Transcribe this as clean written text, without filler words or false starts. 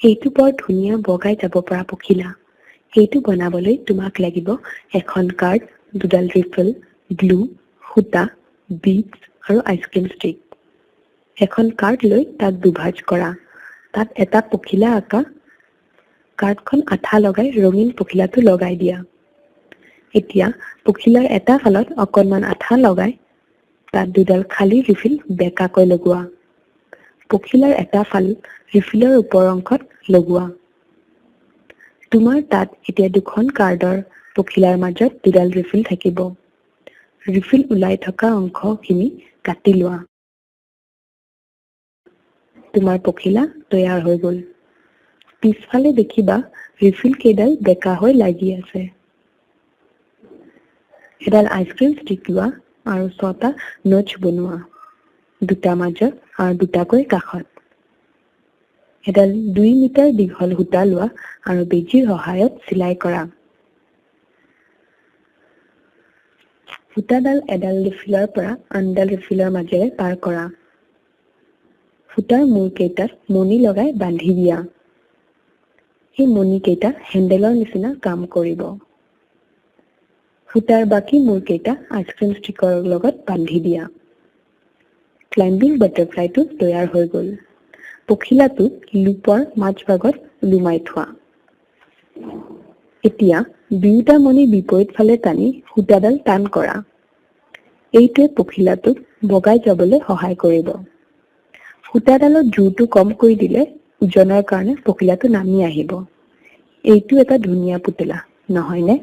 এইটো বৰ ধুনীয়া বগাই যাব পৰা পখিলা। এইটো বনাবলৈ তোমাক লাগিব এখন কাৰ্ড, দুডাল ৰিফল, গ্লু, সূতা, বিটছ আৰু আইচক্ৰীম ষ্টিক। এখন কাৰ্ড লৈ তাক দুভাজ কৰা। তাত এটা পখিলা আঁকা। কাৰ্ডখন আঠা লগাই ৰঙীন পখিলাটো লগাই দিয়া। এতিয়া পখিলাৰ এটা ফালত অকণমান আঠা লগাই তাত দুডাল খালী ৰিফিল বেঁকাকৈ লগোৱা। পখিলাৰ এটা ফাল ৰিফিলৰ ওপৰ অংশত লগোৱা। তোমাৰ তাত এতিয়া দুখন কাৰ্ডৰ পখিলাৰ মাজত দুডাল ৰিফিল থাকিব। ৰিফিল ওলাই থকা অংশখিনি কাটি লোৱা। তোমাৰ পখিলা তৈয়াৰ হৈ গ'ল। পিছফালে দেখিবা ৰিফিল কেইডাল বেঁকা হৈ লাগি আছে। এডাল আইচক্ৰীম ষ্টিক লোৱা আৰু 6টা নচ বনোৱা, দুটা মাজত আৰু দুটাকৈ কাষত। এডাল 2 মিটাৰ দীঘল সূতা লোৱা আৰু বেজীৰ সহায়ত চিলাই কৰা। সূতাডাল এডাল ৰিফিলৰ পৰা আনডাল ৰিফিলৰ মাজেৰে পাৰ কৰা। সূতাৰ মূৰ কেইটাত মণি লগাই বান্ধি দিয়া। এই মণি কেইটা হেণ্ডেলৰ নিচিনা কাম কৰিব। সূতাৰ বাকী মূৰ কেইটা আইচক্ৰীম ষ্টিকৰ লগত বান্ধি দিয়া। ক্লাইম্বিং বাটাৰফ্লাইটো তৈয়াৰ হৈ গ'ল। পখিলাটো লুপৰ মাজভাগত ওলোমাই থোৱা। এতিয়া দুয়োটা মণি বিপৰীত ফালে টানি সূতাডাল টান কৰা। এইটোৱে পখিলাটোক বগাই যাবলৈ সহায় কৰিব। সূতাডালত জোৰটো কম কৰি দিলে ওজনৰ কাৰণে পখিলাটো নামি আহিব। এইটো এটা ধুনীয়া পুতলা, নহয়নে?